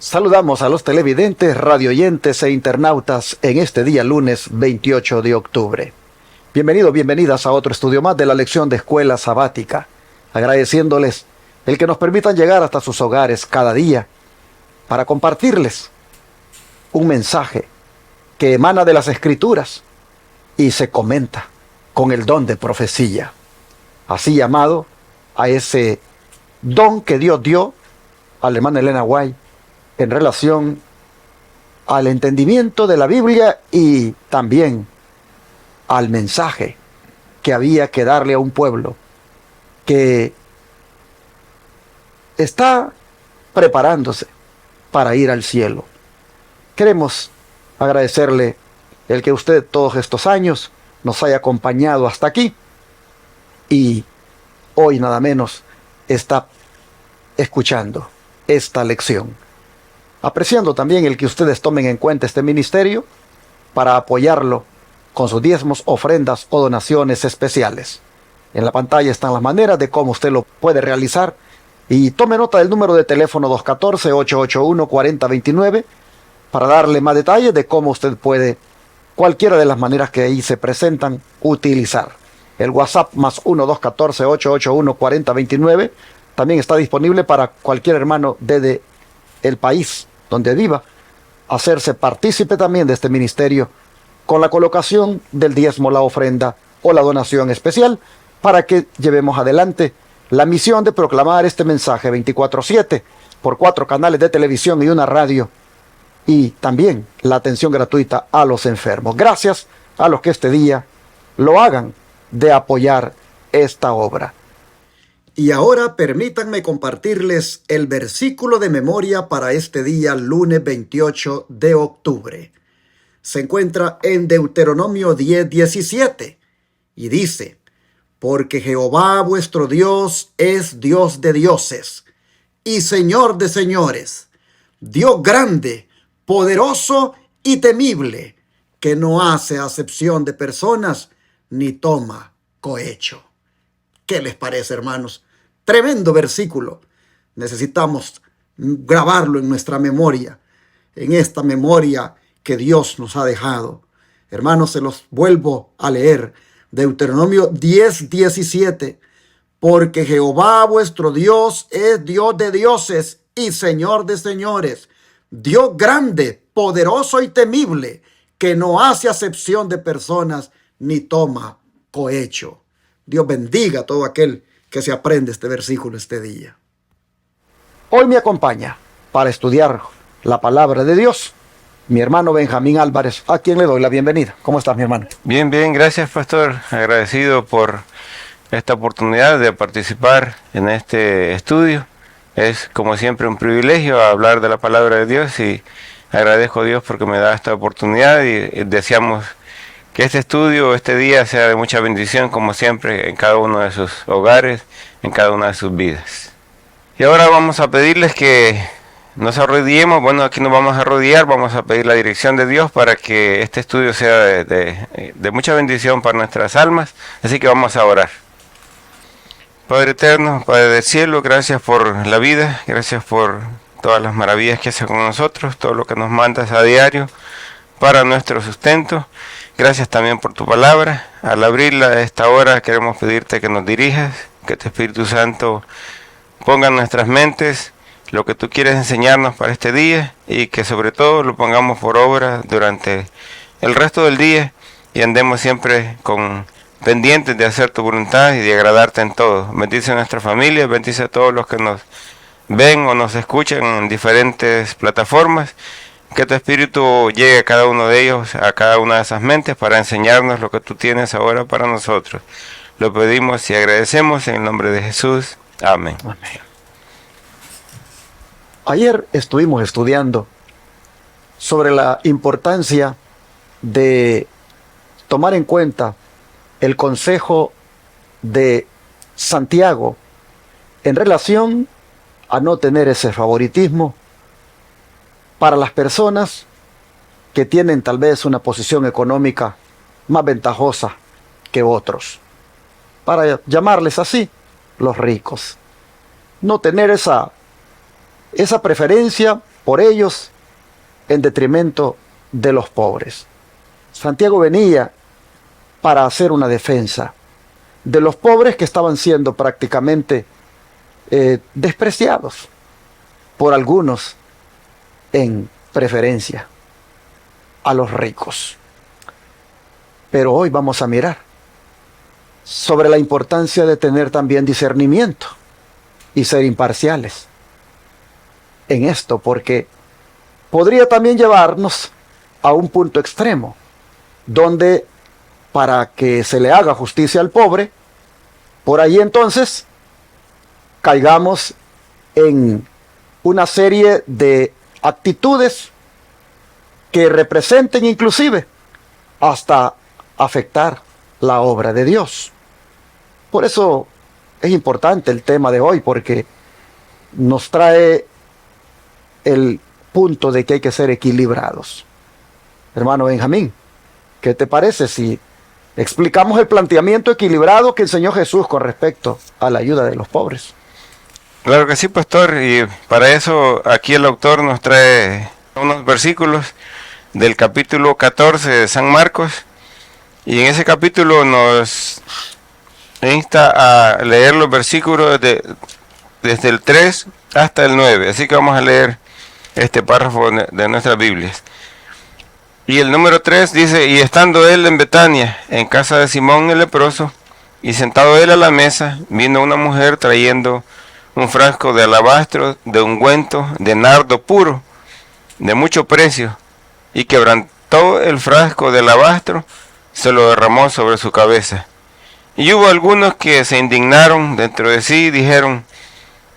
Saludamos a los televidentes, radioyentes e internautas en este día lunes 28 de octubre. Bienvenidos, bienvenidas a otro estudio más de la lección de Escuela Sabática, agradeciéndoles el que nos permitan llegar hasta sus hogares cada día para compartirles un mensaje que emana de las Escrituras y se comenta con el don de profecía, así llamado a ese don que Dios dio a la hermana Elena White en relación al entendimiento de la Biblia y también al mensaje que había que darle a un pueblo que está preparándose para ir al cielo. Queremos agradecerle el que usted todos estos años nos haya acompañado hasta aquí y hoy nada menos está escuchando esta lección. Apreciando también el que ustedes tomen en cuenta este ministerio para apoyarlo con sus diezmos, ofrendas o donaciones especiales. En la pantalla están las maneras de cómo usted lo puede realizar y tome nota del número de teléfono 214-881-4029 para darle más detalles de cómo usted puede, cualquiera de las maneras que ahí se presentan, utilizar. El WhatsApp más 1-214-881-4029 también está disponible para cualquier hermano desde el país donde viva, hacerse partícipe también de este ministerio con la colocación del diezmo, la ofrenda o la donación especial para que llevemos adelante la misión de proclamar este mensaje 24/7 por 4 canales de televisión y una radio y también la atención gratuita a los enfermos. Gracias a los que este día lo hagan de apoyar esta obra. Y ahora permítanme compartirles el versículo de memoria para este día, lunes 28 de octubre. Se encuentra en Deuteronomio 10:17 y dice: porque Jehová vuestro Dios es Dios de dioses y Señor de señores, Dios grande, poderoso y temible, que no hace acepción de personas ni toma cohecho. ¿Qué les parece, hermanos? Tremendo versículo. Necesitamos grabarlo en nuestra memoria, en esta memoria que Dios nos ha dejado. Hermanos, se los vuelvo a leer. Deuteronomio 10:17. Porque Jehová vuestro Dios es Dios de dioses y Señor de señores, Dios grande, poderoso y temible, que no hace acepción de personas ni toma cohecho. Dios bendiga a todo aquel que se aprende este versículo este día. Hoy me acompaña para estudiar la palabra de Dios mi hermano Benjamín Álvarez, a quien le doy la bienvenida. ¿Cómo estás, mi hermano? Bien, gracias, pastor. Agradecido por esta oportunidad de participar en este estudio. Es, como siempre, un privilegio hablar de la palabra de Dios y agradezco a Dios porque me da esta oportunidad y deseamos que este estudio, este día, sea de mucha bendición, como siempre, en cada uno de sus hogares, en cada una de sus vidas. Y ahora vamos a pedirles que nos arrodillemos. Bueno, aquí nos vamos a arrodillar, vamos a pedir la dirección de Dios para que este estudio sea de mucha bendición para nuestras almas. Así que vamos a orar. Padre eterno, Padre del cielo, gracias por la vida, gracias por todas las maravillas que haces con nosotros, todo lo que nos mandas a diario para nuestro sustento. Gracias también por tu palabra. Al abrirla a esta hora queremos pedirte que nos dirijas, que tu Espíritu Santo ponga en nuestras mentes lo que tú quieres enseñarnos para este día y que sobre todo lo pongamos por obra durante el resto del día y andemos siempre pendientes de hacer tu voluntad y de agradarte en todo. Bendice a nuestra familia, bendice a todos los que nos ven o nos escuchan en diferentes plataformas. Que tu Espíritu llegue a cada uno de ellos, a cada una de esas mentes, para enseñarnos lo que tú tienes ahora para nosotros. Lo pedimos y agradecemos en el nombre de Jesús. Amén. Amén. Ayer estuvimos estudiando sobre la importancia de tomar en cuenta el consejo de Santiago en relación a no tener ese favoritismo para las personas que tienen tal vez una posición económica más ventajosa que otros. Para llamarles así, los ricos. No tener esa preferencia por ellos en detrimento de los pobres. Santiago venía para hacer una defensa de los pobres que estaban siendo prácticamente despreciados por algunos en preferencia a los ricos. Pero hoy vamos a mirar sobre la importancia de tener también discernimiento y ser imparciales en esto, porque podría también llevarnos a un punto extremo, donde para que se le haga justicia al pobre, por ahí entonces caigamos en una serie de actitudes que representen inclusive hasta afectar la obra de Dios. Por eso es importante el tema de hoy, porque nos trae el punto de que hay que ser equilibrados. Hermano Benjamín, ¿qué te parece si explicamos el planteamiento equilibrado que enseñó Jesús con respecto a la ayuda de los pobres? Claro que sí, pastor, y para eso aquí el autor nos trae unos versículos del capítulo 14 de San Marcos, y en ese capítulo nos insta a leer los versículos desde el 3 hasta el 9, así que vamos a leer este párrafo de nuestras Biblias. Y el número 3 dice: y estando él en Betania, en casa de Simón el leproso, y sentado él a la mesa, vino una mujer trayendo un frasco de alabastro de ungüento de nardo puro, de mucho precio, y quebrantó el frasco de alabastro, se lo derramó sobre su cabeza. Y hubo algunos que se indignaron dentro de sí y dijeron: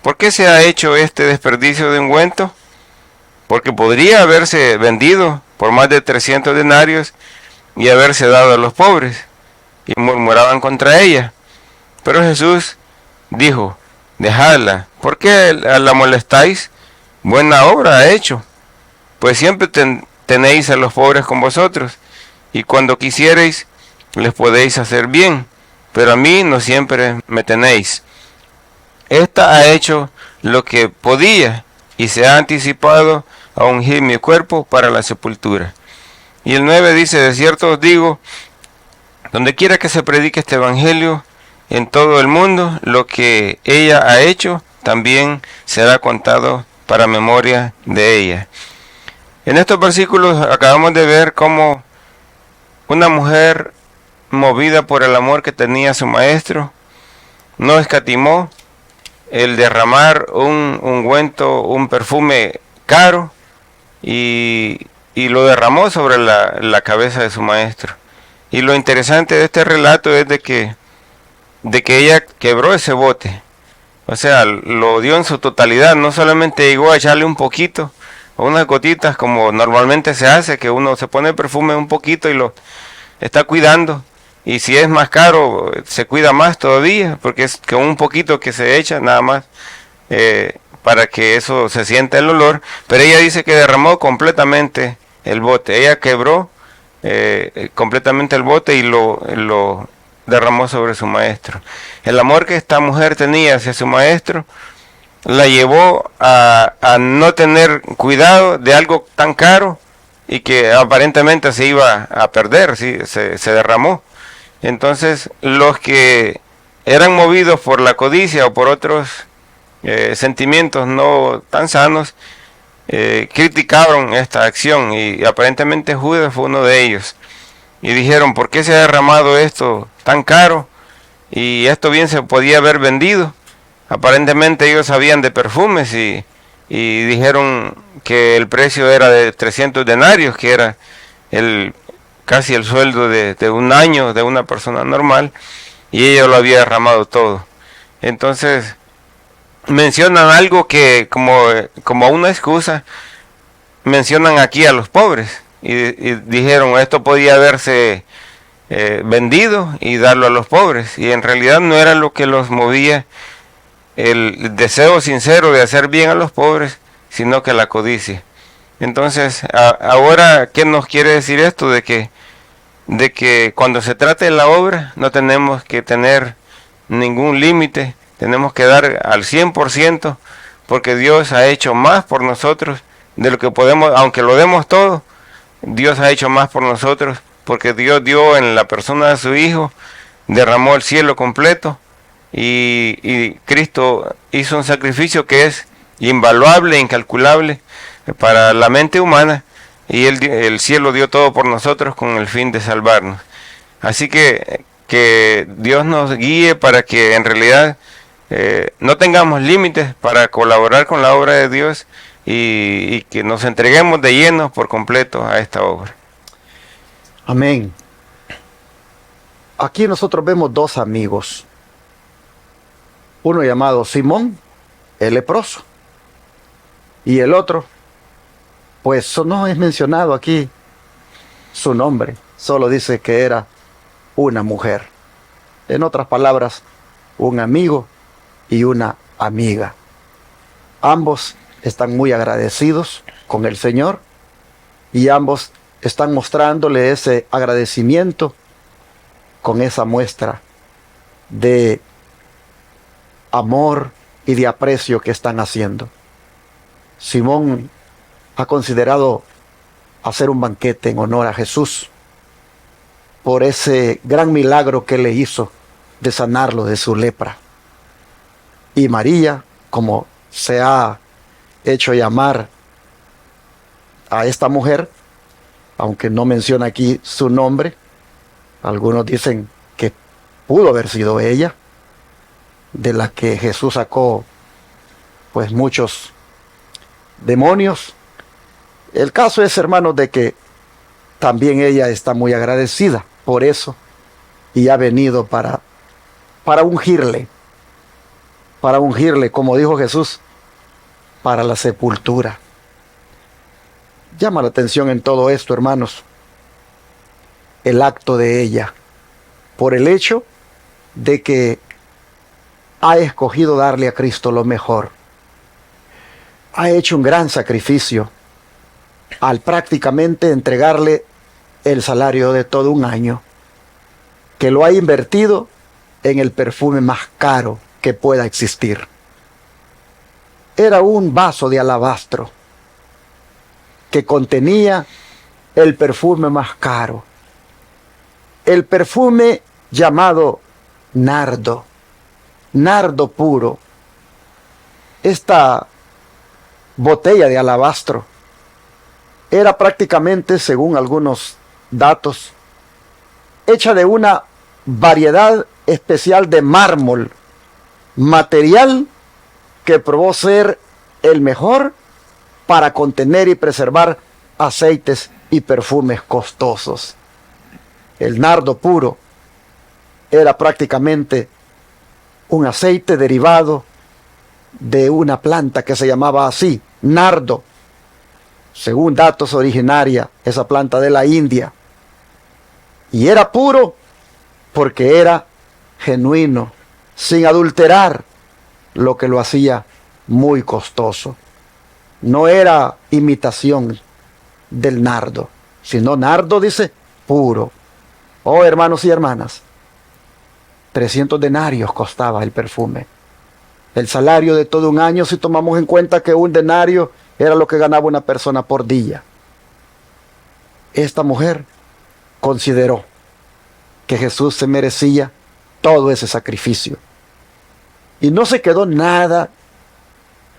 ¿por qué se ha hecho este desperdicio de ungüento? Porque podría haberse vendido por más de 300 denarios y haberse dado a los pobres. Y murmuraban contra ella. Pero Jesús dijo: dejadla, ¿por qué la molestáis? Buena obra ha hecho, pues siempre tenéis a los pobres con vosotros, y cuando quisiereis les podéis hacer bien, pero a mí no siempre me tenéis. Esta ha hecho lo que podía, y se ha anticipado a ungir mi cuerpo para la sepultura. Y el 9 dice: de cierto os digo, donde quiera que se predique este evangelio en todo el mundo, lo que ella ha hecho también será contado para memoria de ella. En estos versículos acabamos de ver cómo una mujer, movida por el amor que tenía a su maestro, no escatimó el derramar un ungüento, un perfume caro, y lo derramó sobre la cabeza de su maestro. Y lo interesante de este relato es de que ella quebró ese bote, o sea, lo dio en su totalidad, no solamente llegó a echarle un poquito, o unas gotitas como normalmente se hace, que uno se pone el perfume un poquito y lo está cuidando, y si es más caro se cuida más todavía, porque es que un poquito que se echa nada más, para que eso se sienta el olor. Pero ella dice que derramó completamente el bote, ella quebró completamente el bote y lo derramó sobre su maestro. El amor que esta mujer tenía hacia su maestro la llevó a no tener cuidado de algo tan caro y que aparentemente se iba a perder, ¿sí? se derramó. Entonces los que eran movidos por la codicia o por otros sentimientos no tan sanos, criticaron esta acción, y aparentemente Judas fue uno de ellos, y dijeron: ¿por qué se ha derramado esto tan caro? Y esto bien se podía haber vendido. Aparentemente ellos sabían de perfumes y dijeron que el precio era de 300 denarios, que era casi el sueldo de un año de una persona normal, y ella lo había derramado todo. Entonces mencionan algo que como una excusa, mencionan aquí a los pobres, y dijeron: esto podía haberse vendido y darlo a los pobres, y en realidad no era lo que los movía el deseo sincero de hacer bien a los pobres, sino que la codicia. Entonces, ahora, ¿qué nos quiere decir esto? De que cuando se trate de la obra no tenemos que tener ningún límite, tenemos que dar al 100%, porque Dios ha hecho más por nosotros de lo que podemos, aunque lo demos todo, Dios ha hecho más por nosotros, porque Dios dio en la persona de su Hijo, derramó el cielo completo, y Cristo hizo un sacrificio que es invaluable, incalculable para la mente humana, y el cielo dio todo por nosotros con el fin de salvarnos. Así que Dios nos guíe para que en realidad no tengamos límites para colaborar con la obra de Dios, y que nos entreguemos de lleno por completo a esta obra. Amén. Aquí nosotros vemos dos amigos. Uno llamado Simón, el leproso. Y el otro, pues no es mencionado aquí su nombre. Solo dice que era una mujer. En otras palabras, un amigo y una amiga. Ambos están muy agradecidos con el Señor y ambos están mostrándole ese agradecimiento con esa muestra de amor y de aprecio que están haciendo. Simón ha considerado hacer un banquete en honor a Jesús por ese gran milagro que le hizo de sanarlo de su lepra. Y María, como se ha hecho llamar a esta mujer, aunque no menciona aquí su nombre, algunos dicen que pudo haber sido ella, de la que Jesús sacó pues muchos demonios. El caso es, hermanos, de que también ella está muy agradecida por eso y ha venido para ungirle, como dijo Jesús, para la sepultura. Llama la atención en todo esto, hermanos, el acto de ella, por el hecho de que ha escogido darle a Cristo lo mejor. Ha hecho un gran sacrificio al prácticamente entregarle el salario de todo un año, que lo ha invertido en el perfume más caro que pueda existir. Era un vaso de alabastro que contenía el perfume más caro, el perfume llamado nardo, nardo puro. Esta botella de alabastro era prácticamente, según algunos datos, hecha de una variedad especial de mármol, material que probó ser el mejor para contener y preservar aceites y perfumes costosos. El nardo puro era prácticamente un aceite derivado de una planta que se llamaba así, nardo. Según datos, originaria esa planta de la India. Y era puro porque era genuino, sin adulterar, lo que lo hacía muy costoso. No era imitación del nardo, sino nardo, dice, puro. Oh, hermanos y hermanas, 300 denarios costaba el perfume. El salario de todo un año, si tomamos en cuenta que un denario era lo que ganaba una persona por día. Esta mujer consideró que Jesús se merecía todo ese sacrificio. Y no se quedó nada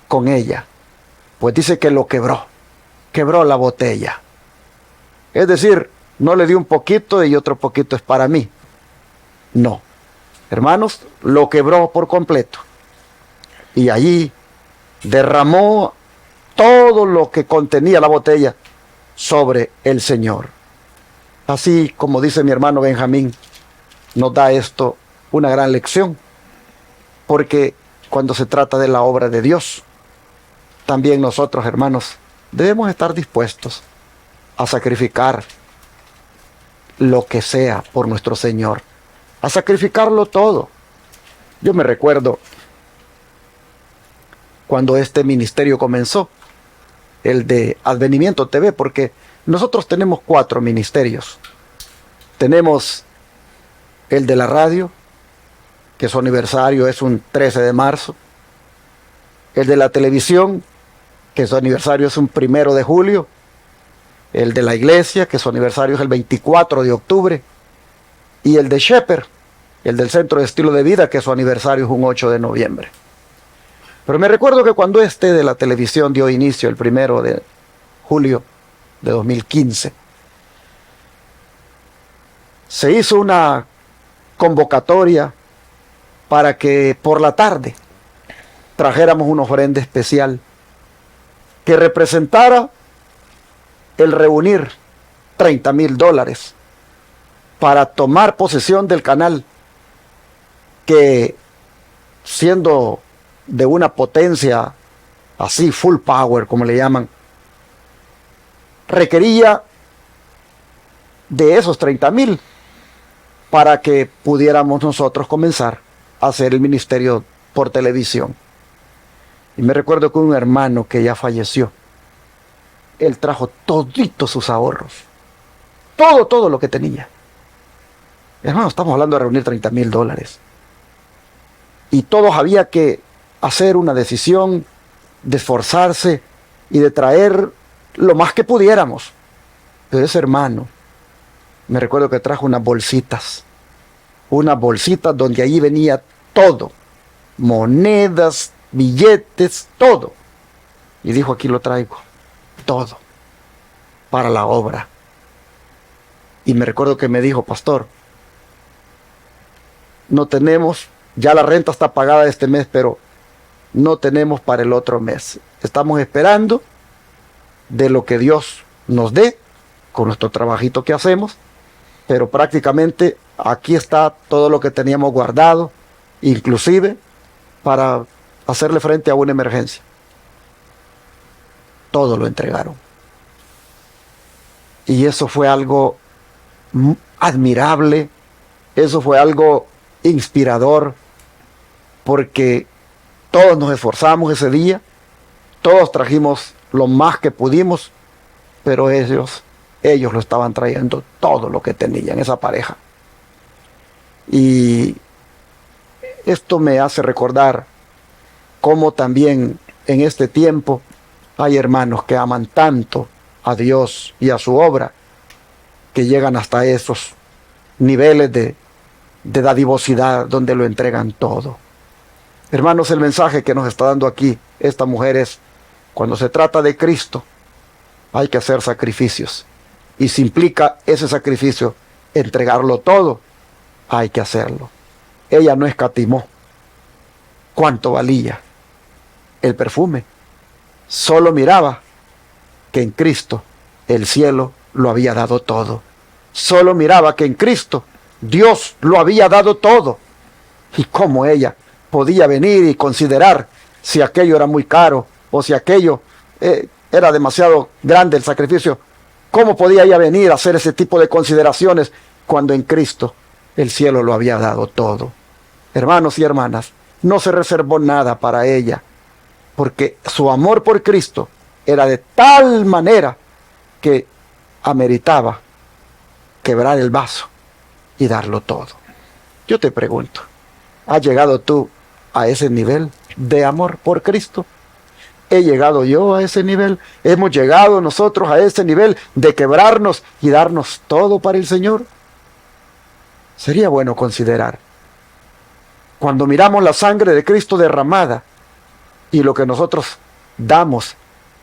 con ella, pues dice que lo quebró la botella. Es decir, no le dio un poquito y otro poquito es para mí. No, hermanos, lo quebró por completo. Y allí derramó todo lo que contenía la botella sobre el Señor. Así como dice mi hermano Benjamín, nos da esto una gran lección, porque cuando se trata de la obra de Dios, también nosotros, hermanos, debemos estar dispuestos a sacrificar lo que sea por nuestro Señor, a sacrificarlo todo. Yo me recuerdo cuando este ministerio comenzó, el de Advenimiento TV, porque nosotros tenemos 4 ministerios. Tenemos el de la radio, que su aniversario es un 13 de marzo. El de la televisión, que su aniversario es un 1 de julio, el de la iglesia, que su aniversario es el 24 de octubre, y el de Shepherd, el del Centro de Estilo de Vida, que su aniversario es un 8 de noviembre. Pero me recuerdo que cuando este de la televisión dio inicio el 1 de julio de 2015, se hizo una convocatoria para que por la tarde trajéramos una ofrenda especial que representara el reunir $30,000 para tomar posesión del canal que, siendo de una potencia así full power como le llaman, requería de esos 30,000 para que pudiéramos nosotros comenzar a hacer el ministerio por televisión. Y me recuerdo que un hermano que ya falleció, él trajo toditos sus ahorros, todo lo que tenía. Hermano, estamos hablando de reunir $30,000. Y todos había que hacer una decisión de esforzarse y de traer lo más que pudiéramos. Pero ese hermano, me recuerdo que trajo unas bolsitas donde allí venía todo, monedas, billetes, todo. Y dijo, aquí lo traigo, todo, para la obra. Y me recuerdo que me dijo, pastor, no tenemos, ya la renta está pagada este mes, pero no tenemos para el otro mes. Estamos esperando de lo que Dios nos dé con nuestro trabajito que hacemos, pero prácticamente aquí está todo lo que teníamos guardado, inclusive para hacerle frente a una emergencia. Todo lo entregaron. Y eso fue algo admirable, eso fue algo inspirador, porque todos nos esforzamos ese día, todos trajimos lo más que pudimos, pero ellos lo estaban trayendo todo lo que tenían, esa pareja. Y esto me hace recordar cómo también en este tiempo hay hermanos que aman tanto a Dios y a su obra, que llegan hasta esos niveles de dadivosidad donde lo entregan todo. Hermanos, el mensaje que nos está dando aquí esta mujer es: cuando se trata de Cristo, hay que hacer sacrificios. Y si implica ese sacrificio entregarlo todo, hay que hacerlo. Ella no escatimó cuánto valía el perfume. Solo miraba que en Cristo el cielo lo había dado todo. Solo miraba que en Cristo Dios lo había dado todo. Y cómo ella podía venir y considerar si aquello era muy caro o si aquello era demasiado grande el sacrificio. ¿Cómo podía ella venir a hacer ese tipo de consideraciones cuando en Cristo el cielo lo había dado todo? Hermanos y hermanas, no se reservó nada para ella, porque su amor por Cristo era de tal manera que ameritaba quebrar el vaso y darlo todo. Yo te pregunto, ¿has llegado tú a ese nivel de amor por Cristo? ¿He llegado yo a ese nivel? ¿Hemos llegado nosotros a ese nivel de quebrarnos y darnos todo para el Señor? Sería bueno considerar, cuando miramos la sangre de Cristo derramada y lo que nosotros damos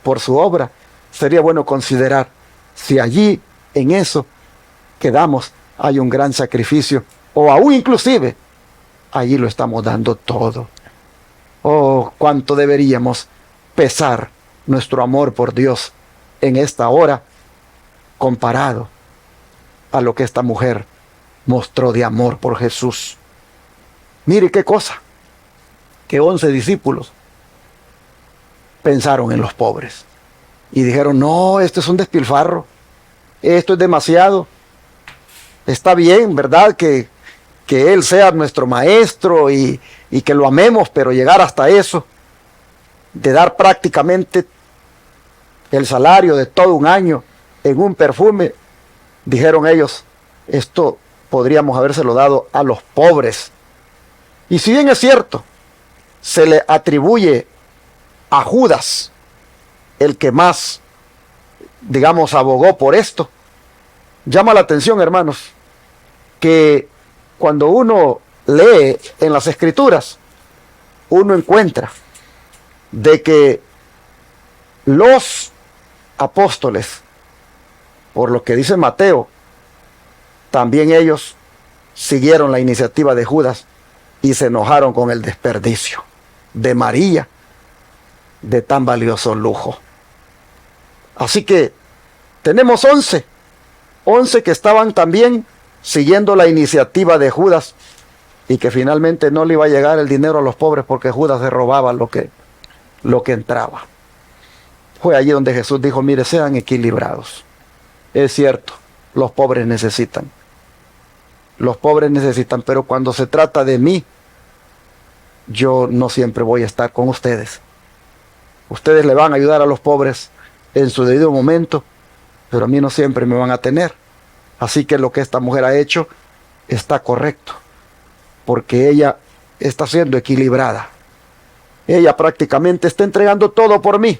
por su obra, sería bueno considerar si allí, en eso que damos, hay un gran sacrificio, o aún inclusive, allí lo estamos dando todo. Oh, cuánto deberíamos pesar nuestro amor por Dios en esta hora, comparado a lo que esta mujer mostró de amor por Jesús. Mire qué cosa, que 11 discípulos pensaron en los pobres y dijeron: no, esto es un despilfarro, esto es demasiado. Está bien, ¿verdad?, que Él sea nuestro maestro y que lo amemos, pero llegar hasta eso, de dar prácticamente el salario de todo un año en un perfume, dijeron ellos, esto podríamos habérselo dado a los pobres. Y si bien es cierto, se le atribuye a Judas el que más, digamos, abogó por esto. Llama la atención, hermanos, que cuando uno lee en las Escrituras, uno encuentra de que los apóstoles, por lo que dice Mateo, también ellos siguieron la iniciativa de Judas y se enojaron con el desperdicio de María de tan valioso lujo. Así que tenemos 11 que estaban también siguiendo la iniciativa de Judas y que finalmente no le iba a llegar el dinero a los pobres porque Judas se robaba lo que entraba. Fue allí donde Jesús dijo, mire, sean equilibrados. Es cierto, los pobres necesitan, pero cuando se trata de mí, yo no siempre voy a estar con ustedes. Ustedes le van a ayudar a los pobres en su debido momento, pero a mí no siempre me van a tener. Así que lo que esta mujer ha hecho está correcto, porque ella está siendo equilibrada. Ella prácticamente está entregando todo por mí.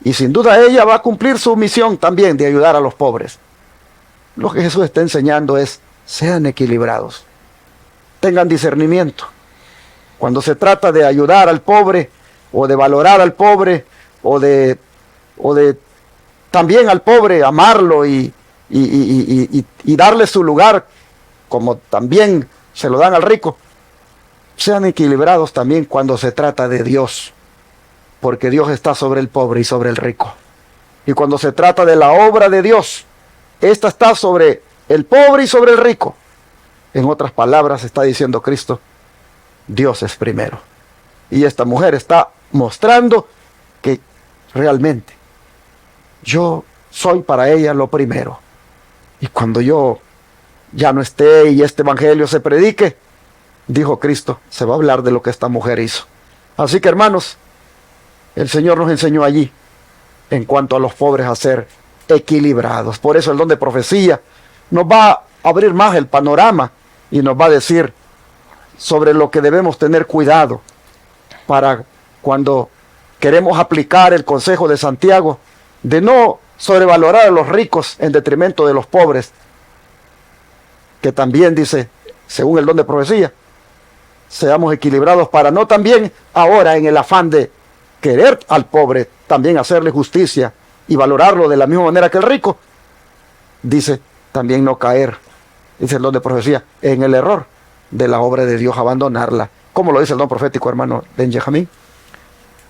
Y sin duda ella va a cumplir su misión también de ayudar a los pobres. Lo que Jesús está enseñando es, sean equilibrados, tengan discernimiento. Cuando se trata de ayudar al pobre, o de valorar al pobre, o de también al pobre amarlo y darle su lugar, como también se lo dan al rico, sean equilibrados también cuando se trata de Dios, porque Dios está sobre el pobre y sobre el rico. Y cuando se trata de la obra de Dios, esta está sobre el pobre y sobre el rico. En otras palabras, está diciendo Cristo, Dios es primero. Y esta mujer está mostrando que realmente yo soy para ella lo primero. Y cuando yo ya no esté y este evangelio se predique, dijo Cristo, se va a hablar de lo que esta mujer hizo. Así que, hermanos, el Señor nos enseñó allí en cuanto a los pobres a ser equilibrados. Por eso el don de profecía nos va a abrir más el panorama y nos va a decir sobre lo que debemos tener cuidado para cuando queremos aplicar el consejo de Santiago de no sobrevalorar a los ricos en detrimento de los pobres, que también dice, según el don de profecía, seamos equilibrados para no también ahora en el afán de querer al pobre también hacerle justicia y valorarlo de la misma manera que el rico, dice también no caer, dice el don de profecía, en el error de la obra de Dios, abandonarla, como lo dice el don profético, hermano Benjamín.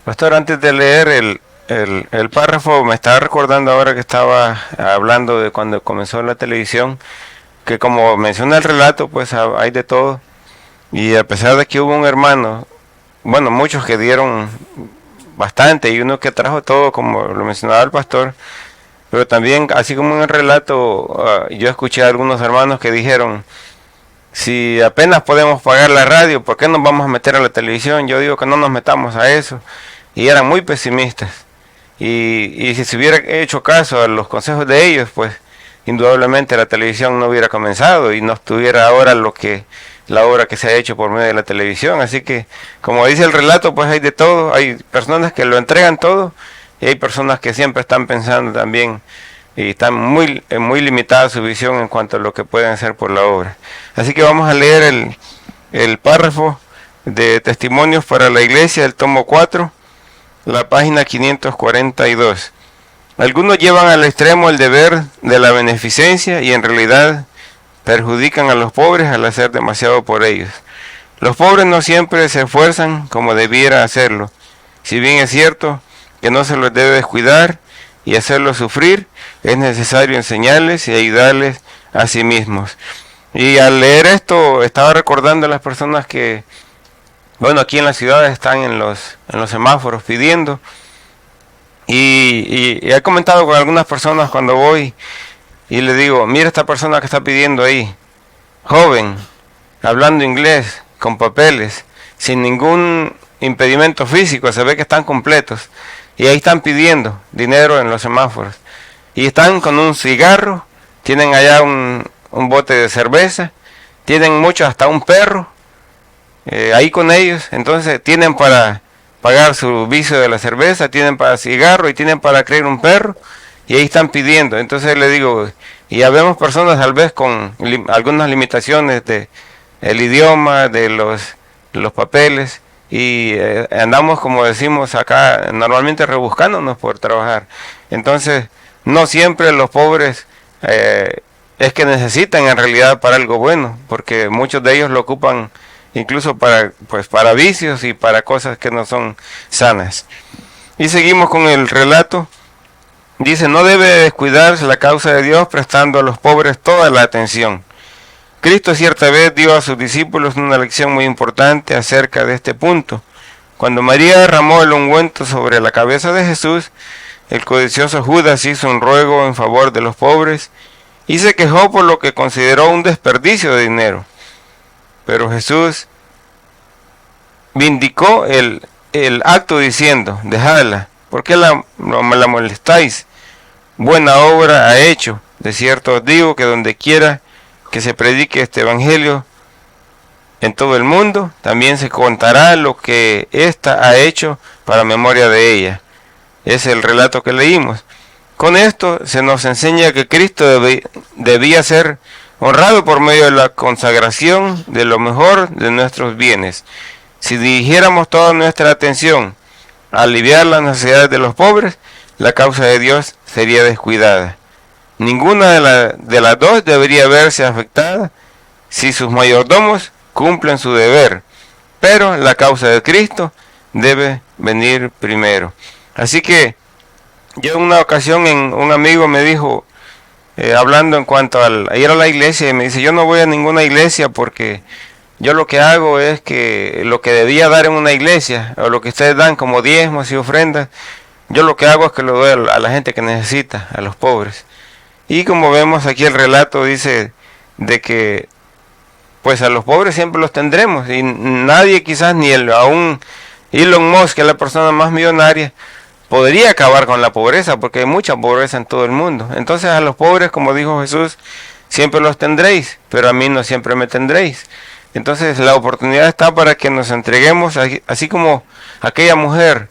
Pastor, antes de leer el párrafo, me estaba recordando ahora que estaba hablando de cuando comenzó la televisión, que como menciona el relato, pues hay de todo, y a pesar de que hubo un hermano, bueno, muchos que dieron bastante y uno que trajo todo, como lo mencionaba el pastor, pero también, así como en el relato, yo escuché a algunos hermanos que dijeron, si apenas podemos pagar la radio, ¿por qué nos vamos a meter a la televisión? Yo digo que no nos metamos a eso, y eran muy pesimistas, y si se hubiera hecho caso a los consejos de ellos, pues indudablemente la televisión no hubiera comenzado y no estuviera ahora la obra que se ha hecho por medio de la televisión. Así que, como dice el relato, pues hay de todo. Hay personas que lo entregan todo y hay personas que siempre están pensando también y están muy limitada su visión en cuanto a lo que pueden hacer por la obra. Así que vamos a leer el párrafo de Testimonios para la Iglesia, el tomo 4, la página 542. Algunos llevan al extremo el deber de la beneficencia y en realidad perjudican a los pobres al hacer demasiado por ellos. Los pobres no siempre se esfuerzan como debiera hacerlo. Si bien es cierto que no se los debe descuidar y hacerlos sufrir, es necesario enseñarles y ayudarles a sí mismos. Y al leer esto, estaba recordando a las personas que, bueno, aquí en la ciudad están en los semáforos pidiendo. Y he comentado con algunas personas cuando voy y le digo, mira esta persona que está pidiendo ahí, joven, hablando inglés, con papeles, sin ningún impedimento físico, se ve que están completos. Y ahí están pidiendo dinero en los semáforos. Y están con un cigarro, tienen allá un bote de cerveza, tienen mucho, hasta un perro ahí con ellos. Entonces tienen para pagar su vicio de la cerveza, tienen para cigarro y tienen para criar un perro, y ahí están pidiendo. Entonces le digo, y ya vemos personas tal vez con algunas limitaciones de el idioma, de los papeles, y andamos, como decimos acá, normalmente rebuscándonos por trabajar. Entonces, no siempre los pobres es que necesitan en realidad para algo bueno, porque muchos de ellos lo ocupan incluso para vicios y para cosas que no son sanas. Y seguimos con el relato. Dice, no debe descuidarse la causa de Dios prestando a los pobres toda la atención. Cristo cierta vez dio a sus discípulos una lección muy importante acerca de este punto. Cuando María derramó el ungüento sobre la cabeza de Jesús, el codicioso Judas hizo un ruego en favor de los pobres y se quejó por lo que consideró un desperdicio de dinero. Pero Jesús vindicó el acto diciendo, dejadla, ¿por qué la molestáis? Buena obra ha hecho. De cierto os digo que donde quiera que se predique este evangelio en todo el mundo, también se contará lo que ésta ha hecho para memoria de ella. Es el relato que leímos. Con esto se nos enseña que Cristo debía ser honrado por medio de la consagración de lo mejor de nuestros bienes. Si dirigiéramos toda nuestra atención a aliviar las necesidades de los pobres, la causa de Dios sería descuidada. Ninguna de las dos debería verse afectada si sus mayordomos cumplen su deber, pero la causa de Cristo debe venir primero. Así que yo en una ocasión un amigo me dijo, hablando en cuanto a ir a la iglesia, y me dice, yo no voy a ninguna iglesia porque yo lo que hago es que lo que debía dar en una iglesia, o lo que ustedes dan como diezmos y ofrendas, yo lo que hago es que lo doy a la gente que necesita, a los pobres. Y como vemos aquí el relato dice de que pues a los pobres siempre los tendremos, y nadie quizás ni aún Elon Musk, que es la persona más millonaria, podría acabar con la pobreza, porque hay mucha pobreza en todo el mundo. Entonces a los pobres, como dijo Jesús, siempre los tendréis, pero a mí no siempre me tendréis. Entonces la oportunidad está para que nos entreguemos, así como aquella mujer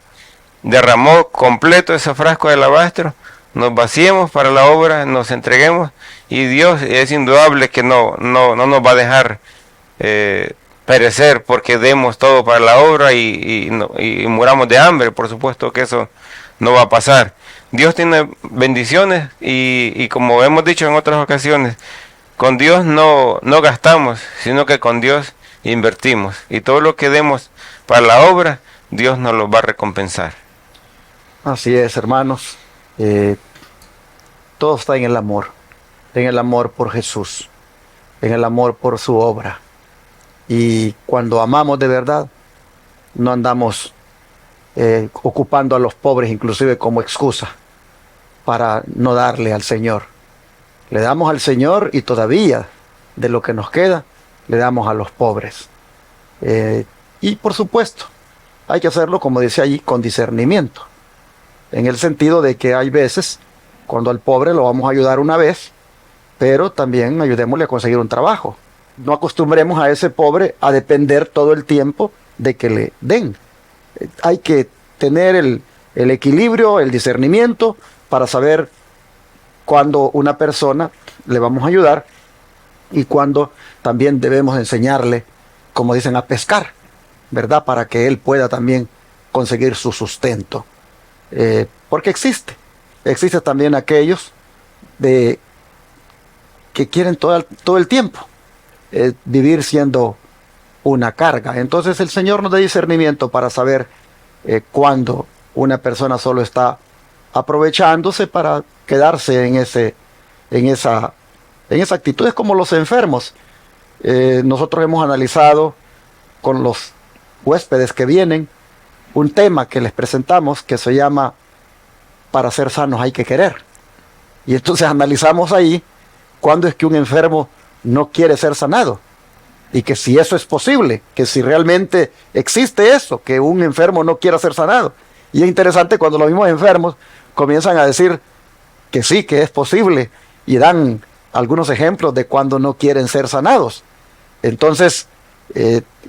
derramó completo ese frasco de alabastro, nos vaciemos para la obra, nos entreguemos, y Dios es indudable que no nos va a dejar perecer porque demos todo para la obra y muramos de hambre. Por supuesto que eso no va a pasar. Dios tiene bendiciones y como hemos dicho en otras ocasiones, con Dios no gastamos, sino que con Dios invertimos, y todo lo que demos para la obra, Dios nos lo va a recompensar. Así es, hermanos. Todo está en el amor por Jesús, en el amor por su obra. Y cuando amamos de verdad, no andamos ocupando a los pobres inclusive como excusa para no darle al Señor. Le damos al Señor y todavía de lo que nos queda, le damos a los pobres. Y por supuesto, hay que hacerlo, como dice allí, con discernimiento. En el sentido de que hay veces cuando al pobre lo vamos a ayudar una vez, pero también ayudémosle a conseguir un trabajo. No acostumbremos a ese pobre a depender todo el tiempo de que le den. Hay que tener el equilibrio, el discernimiento para saber cuándo una persona le vamos a ayudar y cuándo también debemos enseñarle, como dicen, a pescar, ¿verdad? Para que él pueda también conseguir su sustento. Porque existe también aquellos que quieren todo el tiempo vivir siendo una carga. Entonces el Señor nos da discernimiento para saber cuándo una persona solo está aprovechándose para quedarse en esa actitud. Es como los enfermos. Nosotros hemos analizado con los huéspedes que vienen un tema que les presentamos que se llama "Para ser sanos hay que querer". Y entonces analizamos ahí cuándo es que un enfermo no quiere ser sanado, y que si eso es posible, que si realmente existe eso, que un enfermo no quiera ser sanado. Y es interesante cuando los mismos enfermos comienzan a decir que sí, que es posible, y dan algunos ejemplos de cuando no quieren ser sanados. Entonces,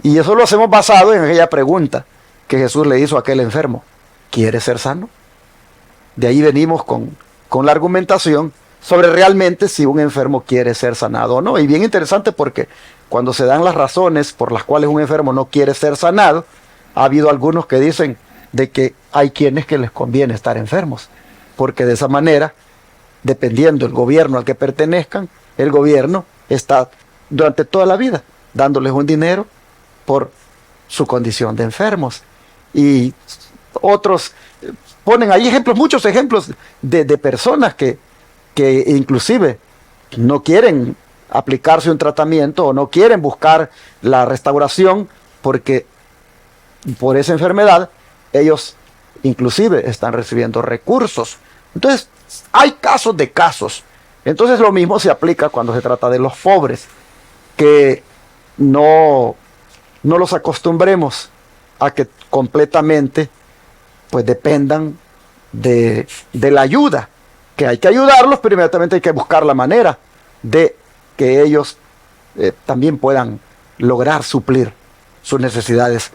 y eso lo hacemos basado en aquella pregunta que Jesús le hizo a aquel enfermo. ¿Quieres ser sano? De ahí venimos con la argumentación sobre realmente si un enfermo quiere ser sanado o no. Y bien interesante porque cuando se dan las razones por las cuales un enfermo no quiere ser sanado, ha habido algunos que dicen de que hay quienes que les conviene estar enfermos, porque de esa manera, dependiendo del gobierno al que pertenezcan, el gobierno está durante toda la vida dándoles un dinero por su condición de enfermos. Y otros ponen ahí ejemplos, muchos ejemplos de personas que inclusive no quieren aplicarse un tratamiento o no quieren buscar la restauración porque por esa enfermedad ellos inclusive están recibiendo recursos. Entonces hay casos de casos. Entonces lo mismo se aplica cuando se trata de los pobres, que no los acostumbremos a que completamente pues dependan de la ayuda, que hay que ayudarlos, pero inmediatamente hay que buscar la manera de que ellos también puedan lograr suplir sus necesidades,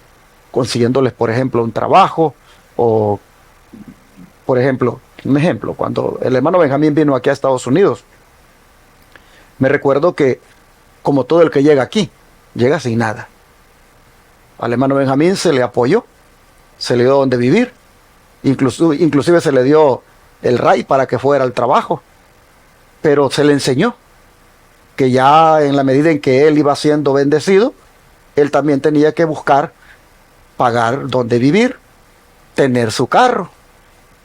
consiguiéndoles, por ejemplo, un trabajo, o, por ejemplo, un ejemplo, cuando el hermano Benjamín vino aquí a Estados Unidos, me recuerdo que, como todo el que llega aquí, llega sin nada. Al hermano Benjamín se le apoyó, se le dio donde vivir, inclusive se le dio el RAI para que fuera al trabajo, pero se le enseñó que ya en la medida en que él iba siendo bendecido, él también tenía que buscar pagar donde vivir, tener su carro.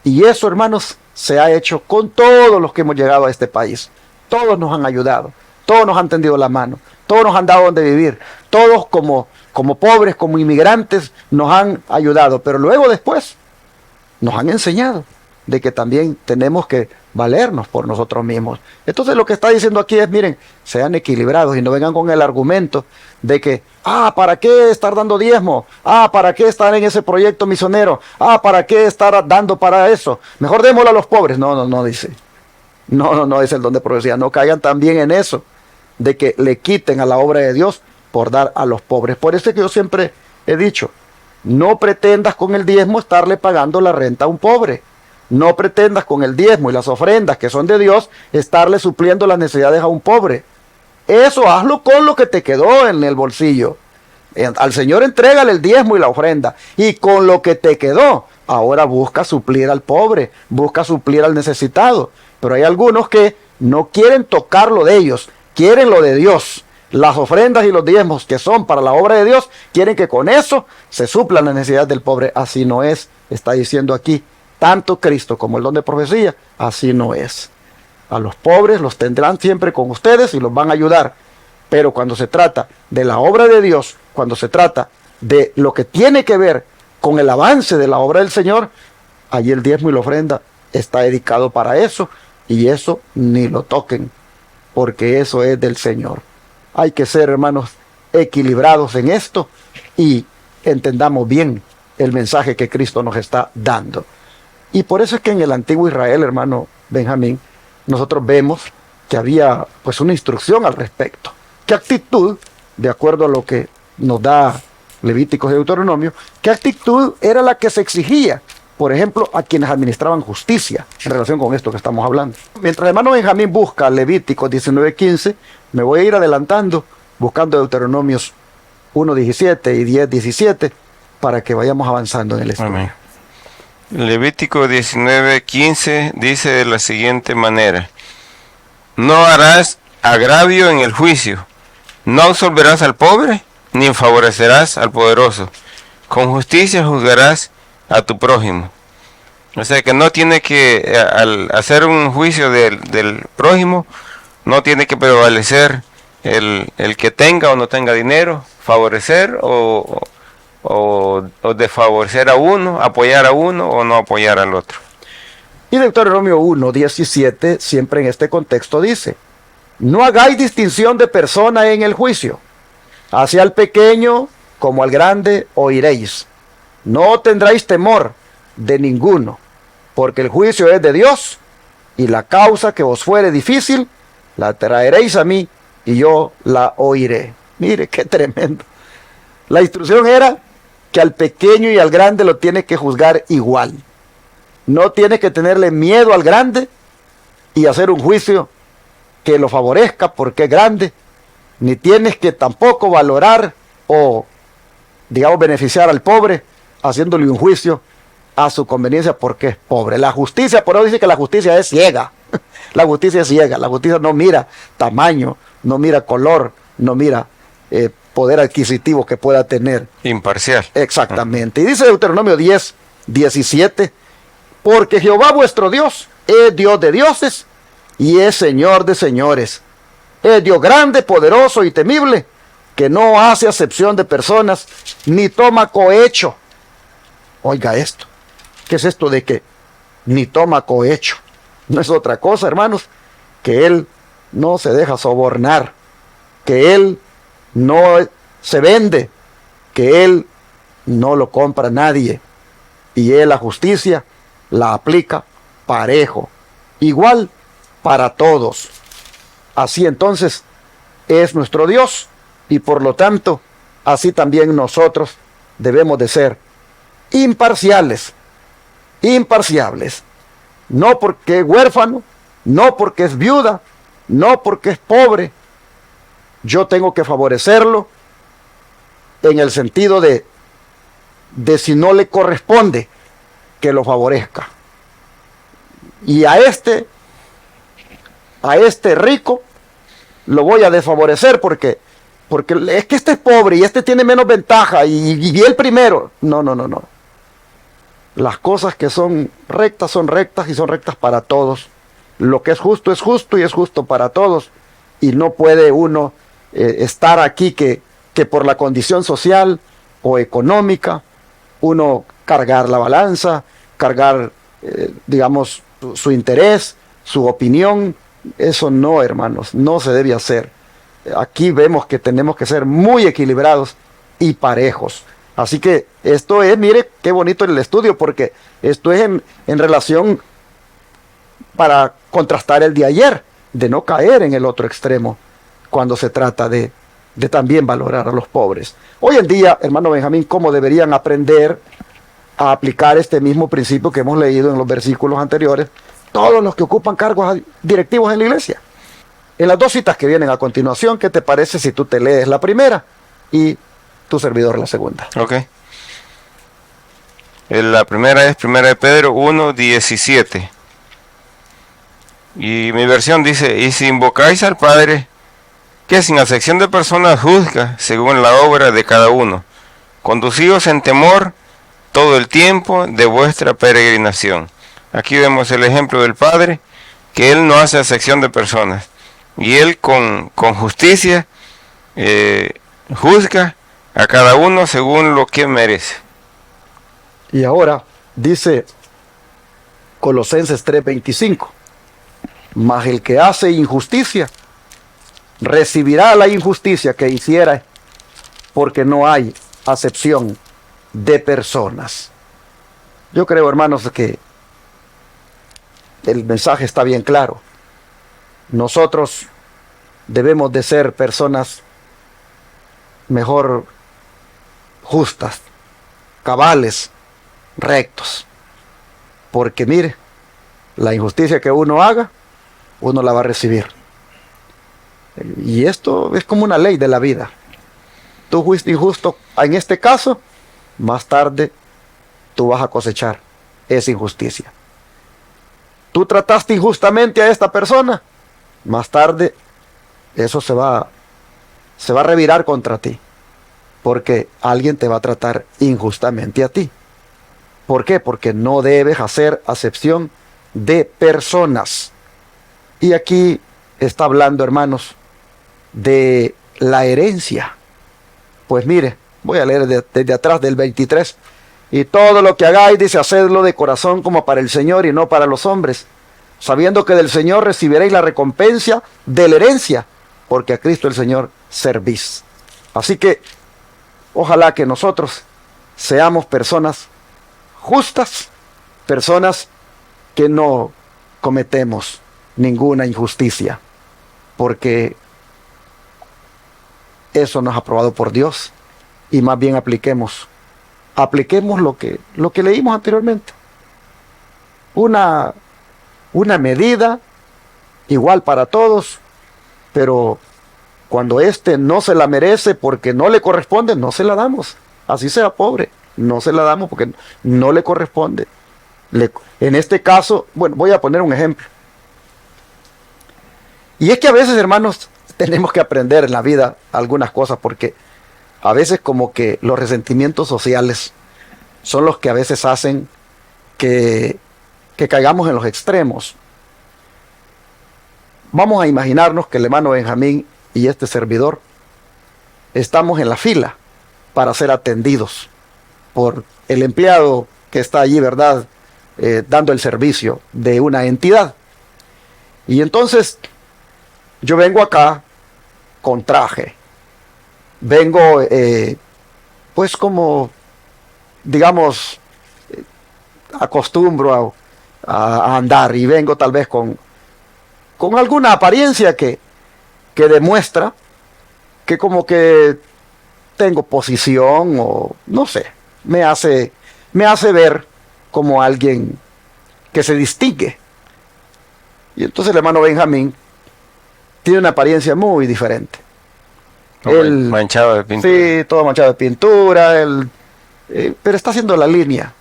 Y eso, hermanos, se ha hecho con todos los que hemos llegado a este país. Todos nos han ayudado, todos nos han tendido la mano, todos nos han dado donde vivir, todos como pobres, como inmigrantes, nos han ayudado, pero luego después nos han enseñado de que también tenemos que valernos por nosotros mismos. Entonces lo que está diciendo aquí es, miren, sean equilibrados y no vengan con el argumento de que, ¿para qué estar dando diezmo? ¿Para qué estar en ese proyecto misionero? ¿Para qué estar dando para eso? Mejor démoslo a los pobres. No, dice. No es el don de profecía. No caigan también en eso, de que le quiten a la obra de Dios por dar a los pobres. Por eso es que yo siempre he dicho, no pretendas con el diezmo estarle pagando la renta a un pobre. No pretendas con el diezmo y las ofrendas que son de Dios estarle supliendo las necesidades a un pobre. Eso hazlo con lo que te quedó en el bolsillo. Al Señor entrégale el diezmo y la ofrenda. Y con lo que te quedó, ahora busca suplir al pobre, busca suplir al necesitado. Pero hay algunos que no quieren tocar lo de ellos, quieren lo de Dios. Las ofrendas y los diezmos que son para la obra de Dios, quieren que con eso se suplan las necesidades del pobre. Así no es, está diciendo aquí. Tanto Cristo como el don de profecía, así no es. A los pobres los tendrán siempre con ustedes y los van a ayudar. Pero cuando se trata de la obra de Dios, cuando se trata de lo que tiene que ver con el avance de la obra del Señor, allí el diezmo y la ofrenda está dedicado para eso, y eso ni lo toquen, porque eso es del Señor. Hay que ser, hermanos, equilibrados en esto y entendamos bien el mensaje que Cristo nos está dando. Y por eso es que en el antiguo Israel, hermano Benjamín, nosotros vemos que había pues una instrucción al respecto. ¿Qué actitud, de acuerdo a lo que nos da Levíticos y Deuteronomio, qué actitud era la que se exigía, por ejemplo, a quienes administraban justicia en relación con esto que estamos hablando? Mientras el hermano Benjamín busca Levíticos 19:15, me voy a ir adelantando, buscando Deuteronomios 1:17 y 10:17, para que vayamos avanzando en el estudio. Amén. Levítico 19:15 dice de la siguiente manera: no harás agravio en el juicio, no absolverás al pobre, ni favorecerás al poderoso, con justicia juzgarás a tu prójimo. O sea que no tiene que, al hacer un juicio del prójimo, no tiene que prevalecer el que tenga o no tenga dinero, favorecer o desfavorecer a uno, apoyar a uno o no apoyar al otro. Y Deuteronomio 1:17, siempre en este contexto dice: no hagáis distinción de persona en el juicio, hacia el pequeño como al grande oiréis. No tendréis temor de ninguno, porque el juicio es de Dios, y la causa que os fuere difícil, la traeréis a mí, y yo la oiré. Mire, qué tremendo. La instrucción era que al pequeño y al grande lo tienes que juzgar igual. No tienes que tenerle miedo al grande y hacer un juicio que lo favorezca porque es grande, ni tienes que tampoco valorar o, digamos, beneficiar al pobre haciéndole un juicio a su conveniencia porque es pobre. La justicia, por eso dice que la justicia es ciega. La justicia es ciega, la justicia no mira tamaño, no mira color, no mira poder adquisitivo que pueda tener. Imparcial. Exactamente. Y dice Deuteronomio 10, 17, porque Jehová vuestro Dios es Dios de dioses y es Señor de señores. Es Dios grande, poderoso y temible, que no hace acepción de personas, ni toma cohecho. Oiga esto. ¿Qué es esto de que ni toma cohecho? No es otra cosa, hermanos, que Él no se deja sobornar, que Él no se vende, que Él no lo compra nadie. Y Él la justicia la aplica parejo, igual para todos. Así entonces es nuestro Dios y por lo tanto así también nosotros debemos de ser imparciales, imparciales. No porque es huérfano, no porque es viuda, no porque es pobre. Yo tengo que favorecerlo en el sentido de si no le corresponde que lo favorezca. Y a este rico lo voy a desfavorecer porque es que este es pobre y este tiene menos ventaja y él primero. No. Las cosas que son rectas y son rectas para todos. Lo que es justo y es justo para todos. Y no puede uno estar aquí que por la condición social o económica, uno cargar la balanza, cargar, digamos, su interés, su opinión. Eso no, hermanos, no se debe hacer. Aquí vemos que tenemos que ser muy equilibrados y parejos. Así que esto es, mire qué bonito el estudio, porque esto es en relación para contrastar el de ayer, de no caer en el otro extremo cuando se trata de también valorar a los pobres. Hoy en día, hermano Benjamín, ¿cómo deberían aprender a aplicar este mismo principio que hemos leído en los versículos anteriores todos los que ocupan cargos directivos en la iglesia? En las dos citas que vienen a continuación, ¿qué te parece si tú te lees la primera y tu servidor la segunda? Ok. La primera es 1 de Pedro 1:17. Y mi versión dice: y si invocáis al Padre, que sin acepción de personas juzga según la obra de cada uno, conducíos en temor todo el tiempo de vuestra peregrinación. Aquí vemos el ejemplo del Padre, que Él no hace acepción de personas. Y Él con justicia juzga a cada uno según lo que merece. Y ahora dice Colosenses 3:25, mas el que hace injusticia recibirá la injusticia que hiciera, porque no hay acepción de personas. Yo creo, hermanos, que el mensaje está bien claro. Nosotros debemos de ser personas mejor justas, cabales, rectos. Porque mire, la injusticia que uno haga, uno la va a recibir. Y esto es como una ley de la vida. Tú fuiste injusto en este caso, más tarde tú vas a cosechar esa injusticia. Tú trataste injustamente a esta persona, más tarde eso se va a revirar contra ti, porque alguien te va a tratar injustamente a ti. ¿Por qué? Porque no debes hacer acepción de personas. Y aquí está hablando, hermanos, de la herencia. Pues mire, voy a leer desde atrás del 23. Y todo lo que hagáis, dice, hacedlo de corazón como para el Señor y no para los hombres, sabiendo que del Señor recibiréis la recompensa de la herencia, porque a Cristo el Señor servís. Así que ojalá que nosotros seamos personas justas, personas que no cometemos ninguna injusticia, porque eso no es aprobado por Dios, y más bien apliquemos apliquemos lo que leímos anteriormente. Una medida igual para todos, pero cuando éste no se la merece porque no le corresponde, no se la damos. Así sea pobre, no se la damos porque no le corresponde. En este caso, bueno, voy a poner un ejemplo. Y es que a veces, hermanos, tenemos que aprender en la vida algunas cosas, porque a veces como que los resentimientos sociales son los que a veces hacen que caigamos en los extremos. Vamos a imaginarnos que el hermano Benjamín y este servidor estamos en la fila para ser atendidos por el empleado que está allí, ¿verdad? Dando el servicio de una entidad. Y entonces yo vengo acá con traje. Vengo, pues como, digamos, acostumbro a andar, y vengo tal vez con alguna apariencia que demuestra que como que tengo posición, o no sé, me hace ver como alguien que se distingue. Y entonces el hermano Benjamín tiene una apariencia muy diferente. Él, manchado de pintura. Sí, todo manchado de pintura, pero está haciendo la línea.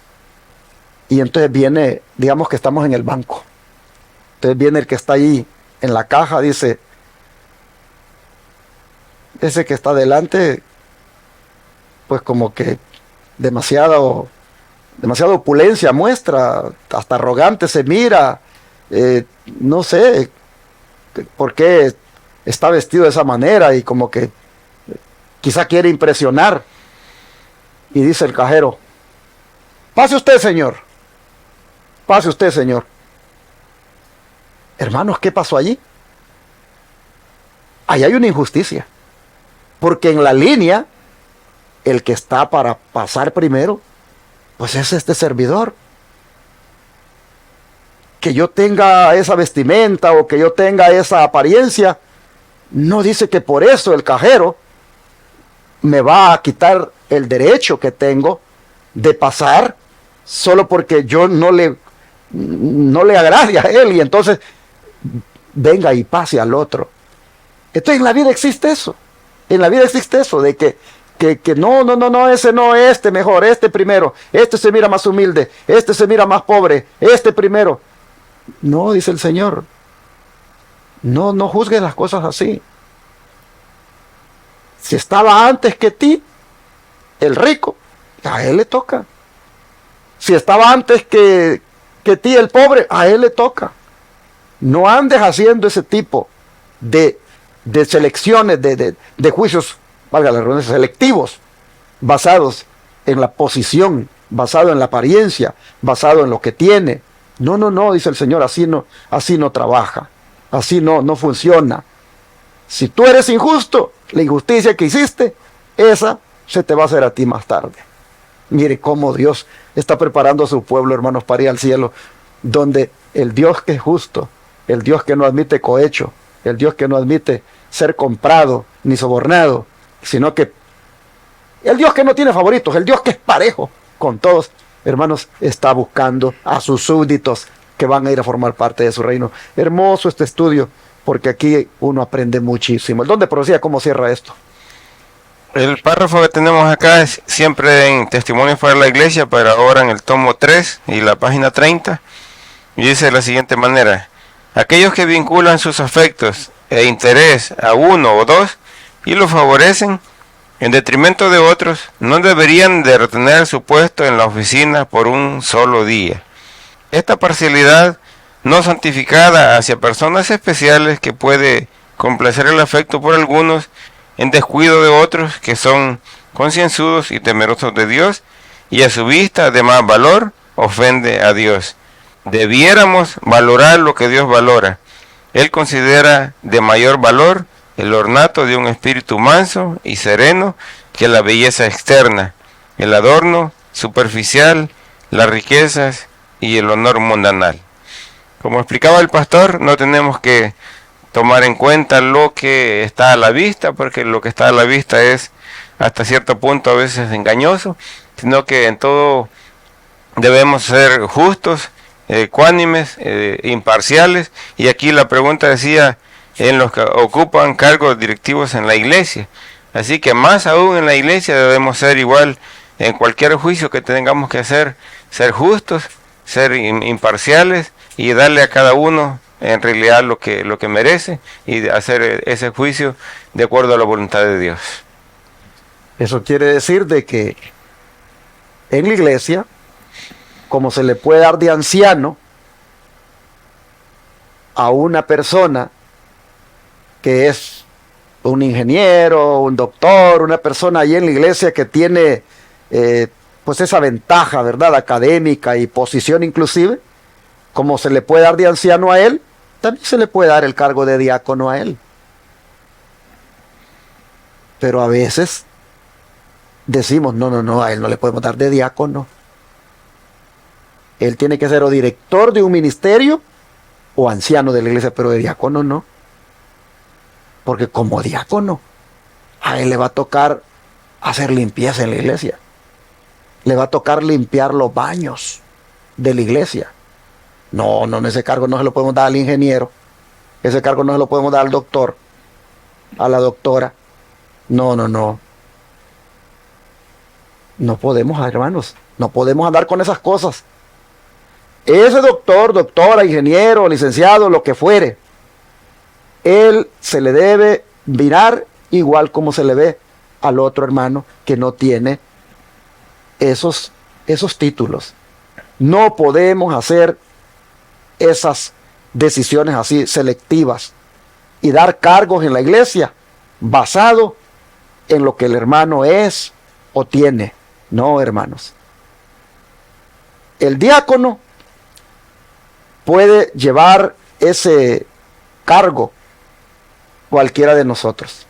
Y entonces viene, digamos que estamos en el banco. Entonces viene el que está ahí en la caja, dice, ese que está adelante, pues como que demasiada opulencia muestra, hasta arrogante se mira, no sé por qué está vestido de esa manera, y como que quizá quiere impresionar. Y dice el cajero, pase usted, señor. Pase usted, señor. Hermanos, ¿qué pasó allí? Ahí hay una injusticia. Porque en la línea, el que está para pasar primero, pues es este servidor. Que yo tenga esa vestimenta o que yo tenga esa apariencia, no dice que por eso el cajero me va a quitar el derecho que tengo de pasar solo porque yo no le agrade a él, y entonces venga y pase al otro. Entonces en la vida existe eso. En la vida existe eso de que no, ese no, este mejor, este primero, este se mira más humilde, este se mira más pobre, este primero. No, dice el Señor, no juzgues las cosas así. Si estaba antes que ti, el rico, a él le toca. Si estaba antes que ti, el pobre, a él le toca. No andes haciendo ese tipo de selecciones, de juicios, valga la redundancia, selectivos, basados en la posición, basado en la apariencia, basado en lo que tiene. No, dice el Señor, así no trabaja, así no funciona. Si tú eres injusto, la injusticia que hiciste, esa se te va a hacer a ti más tarde. Mire cómo Dios está preparando a su pueblo, hermanos, para ir al cielo, donde el Dios que es justo, el Dios que no admite cohecho, el Dios que no admite ser comprado ni sobornado, sino que el Dios que no tiene favoritos, el Dios que es parejo con todos, hermanos, está buscando a sus súbditos que van a ir a formar parte de su reino. Hermoso este estudio, porque aquí uno aprende muchísimo. ¿El don de profecía cómo cierra esto? El párrafo que tenemos acá es siempre en Testimonios para la Iglesia, pero ahora en el tomo 3 y la página 30, y dice de la siguiente manera: aquellos que vinculan sus afectos e interés a uno o dos y lo favorecen en detrimento de otros, no deberían de retener su puesto en la oficina por un solo día. Esta parcialidad no santificada hacia personas especiales que puede complacer el afecto por algunos en descuido de otros que son concienzudos y temerosos de Dios, y a su vista de más valor ofende a Dios. Debiéramos valorar lo que Dios valora. Él considera de mayor valor el ornato de un espíritu manso y sereno que la belleza externa, el adorno superficial, las riquezas y el honor mundanal. Como explicaba el pastor, no tenemos que tomar en cuenta lo que está a la vista, porque lo que está a la vista es hasta cierto punto a veces engañoso, sino que en todo debemos ser justos, ecuánimes, imparciales. Y aquí la pregunta decía, en los que ocupan cargos directivos en la iglesia. Así que más aún en la iglesia debemos ser igual en cualquier juicio que tengamos que hacer, ser justos, ser imparciales y darle a cada uno en realidad lo que merece y hacer ese juicio de acuerdo a la voluntad de Dios. Eso quiere decir de que en la iglesia, como se le puede dar de anciano a una persona que es un ingeniero, un doctor, una persona ahí en la iglesia que tiene pues esa ventaja, ¿verdad?, académica y posición inclusive, como se le puede dar de anciano a él, también se le puede dar el cargo de diácono a él. Pero a veces decimos, no, a él no le podemos dar de diácono. Él tiene que ser o director de un ministerio o anciano de la iglesia, pero de diácono no. Porque como diácono, a él le va a tocar hacer limpieza en la iglesia. Le va a tocar limpiar los baños de la iglesia. No, ese cargo no se lo podemos dar al ingeniero. Ese cargo no se lo podemos dar al doctor, a la doctora. No. No podemos, hermanos. No podemos andar con esas cosas. Ese doctor, doctora, ingeniero, licenciado, lo que fuere, él se le debe mirar igual como se le ve al otro hermano que no tiene esos títulos. No podemos hacer esas decisiones así selectivas y dar cargos en la iglesia basado en lo que el hermano es o tiene. No, hermanos. El diácono puede llevar ese cargo cualquiera de nosotros,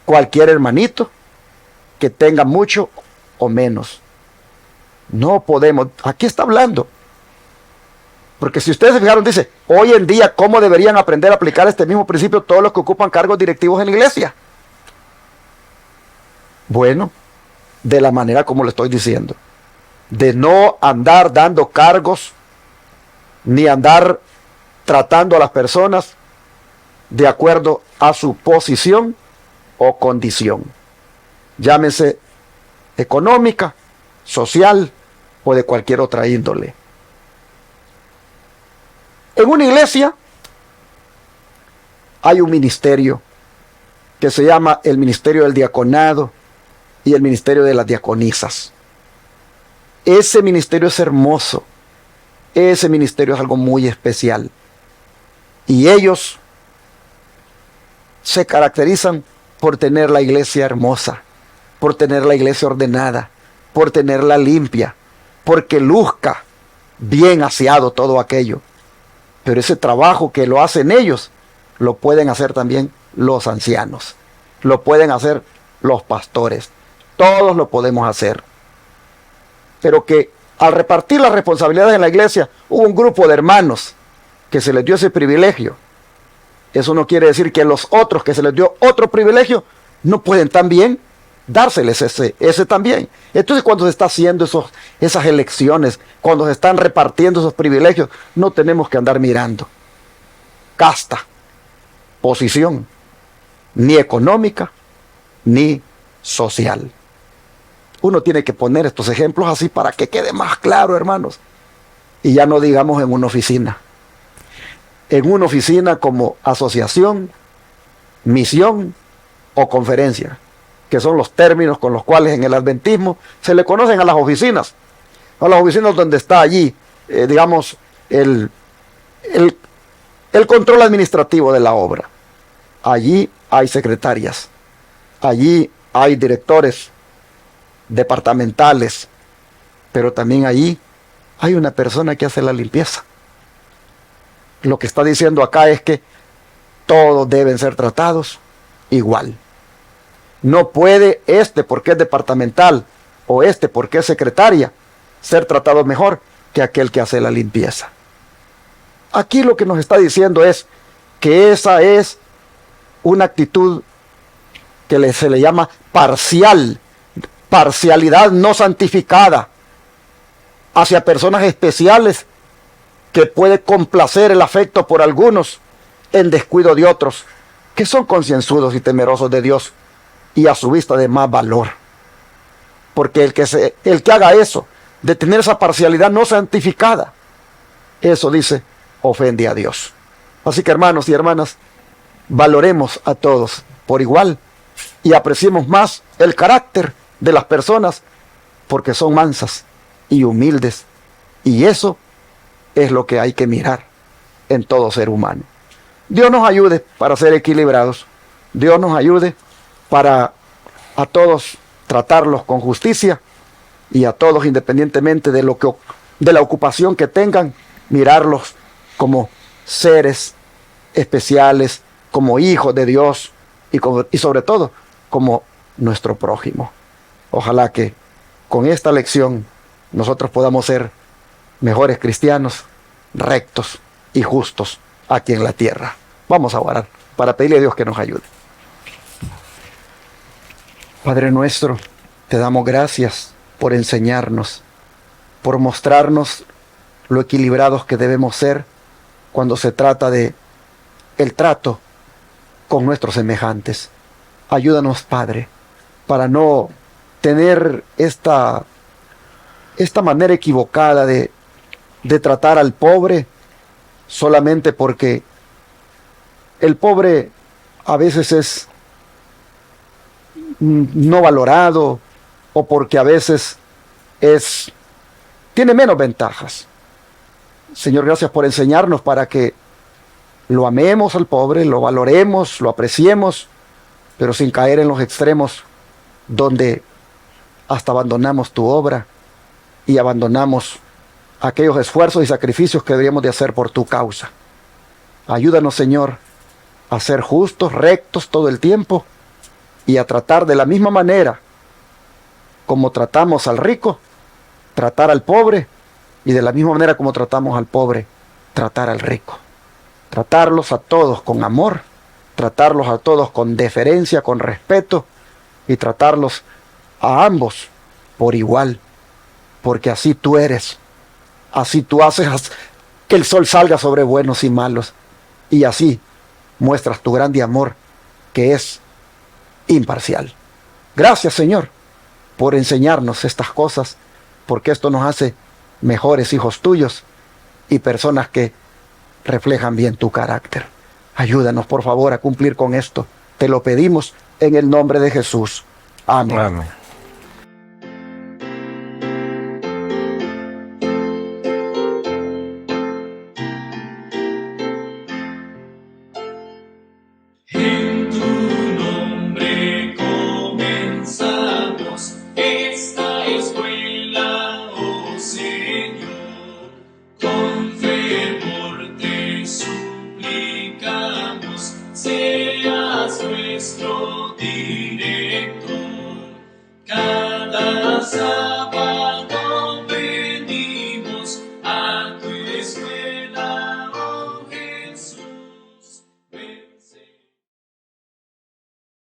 cualquier hermanito que tenga mucho o menos. No podemos, aquí está hablando, porque si ustedes se fijaron, dice, hoy en día, ¿cómo deberían aprender a aplicar este mismo principio todos los que ocupan cargos directivos en la iglesia? Bueno, de la manera como le estoy diciendo, de no andar dando cargos, ni andar tratando a las personas de acuerdo a su posición o condición, llámese económica, social o de cualquier otra índole. En una iglesia hay un ministerio que se llama el ministerio del diaconado y el ministerio de las diaconisas. Ese ministerio es hermoso. Ese ministerio es algo muy especial. Y ellos se caracterizan por tener la iglesia hermosa, por tener la iglesia ordenada, por tenerla limpia, porque luzca bien aseado todo aquello. Pero ese trabajo que lo hacen ellos, lo pueden hacer también los ancianos, lo pueden hacer los pastores, todos lo podemos hacer. Pero que al repartir las responsabilidades en la iglesia, hubo un grupo de hermanos que se les dio ese privilegio. Eso no quiere decir que los otros que se les dio otro privilegio no pueden también dárseles ese también. Entonces, cuando se está haciendo esas elecciones, cuando se están repartiendo esos privilegios, no tenemos que andar mirando casta, posición, ni económica, ni social. Uno tiene que poner estos ejemplos así para que quede más claro, hermanos. Y ya no digamos en una oficina. En una oficina como asociación, misión o conferencia, que son los términos con los cuales en el adventismo se le conocen a las oficinas. A las oficinas donde está allí, digamos, el control administrativo de la obra. Allí hay secretarias, allí hay directores departamentales, pero también allí hay una persona que hace la limpieza. Lo que está diciendo acá es que todos deben ser tratados igual. No puede porque es departamental o porque es secretaria ser tratado mejor que aquel que hace la limpieza. Aquí lo que nos está diciendo es que esa es una actitud que se le llama parcial parcialidad no santificada hacia personas especiales que puede complacer el afecto por algunos en descuido de otros que son concienzudos y temerosos de Dios y a su vista de más valor. Porque el que haga eso, de tener esa parcialidad no santificada, eso dice, ofende a Dios. Así que hermanos y hermanas, valoremos a todos por igual y apreciemos más el carácter de las personas porque son mansas y humildes, y eso es lo que hay que mirar en todo ser humano. Dios nos ayude para ser equilibrados. Dios nos ayude para a todos tratarlos con justicia y a todos independientemente de la ocupación que tengan, mirarlos como seres especiales, como hijos de Dios y sobre todo como nuestro prójimo. Ojalá que con esta lección nosotros podamos ser mejores cristianos, rectos y justos aquí en la tierra. Vamos a orar para pedirle a Dios que nos ayude. Padre nuestro, te damos gracias por enseñarnos, por mostrarnos lo equilibrados que debemos ser cuando se trata de el trato con nuestros semejantes. Ayúdanos, Padre, para no tener esta manera equivocada de tratar al pobre solamente porque el pobre a veces es no valorado o porque a veces tiene menos ventajas. Señor, gracias por enseñarnos para que lo amemos al pobre, lo valoremos, lo apreciemos, pero sin caer en los extremos donde hasta abandonamos tu obra y abandonamos aquellos esfuerzos y sacrificios que deberíamos de hacer por tu causa. Ayúdanos, Señor, a ser justos, rectos todo el tiempo y a tratar de la misma manera como tratamos al rico, tratar al pobre, y de la misma manera como tratamos al pobre, tratar al rico. Tratarlos a todos con amor, tratarlos a todos con deferencia, con respeto, y tratarlos a ambos por igual, porque así tú eres, así tú haces que el sol salga sobre buenos y malos, y así muestras tu grande amor, que es imparcial. Gracias, Señor, por enseñarnos estas cosas, porque esto nos hace mejores hijos tuyos y personas que reflejan bien tu carácter. Ayúdanos, por favor, a cumplir con esto. Te lo pedimos en el nombre de Jesús. Amén. Amén.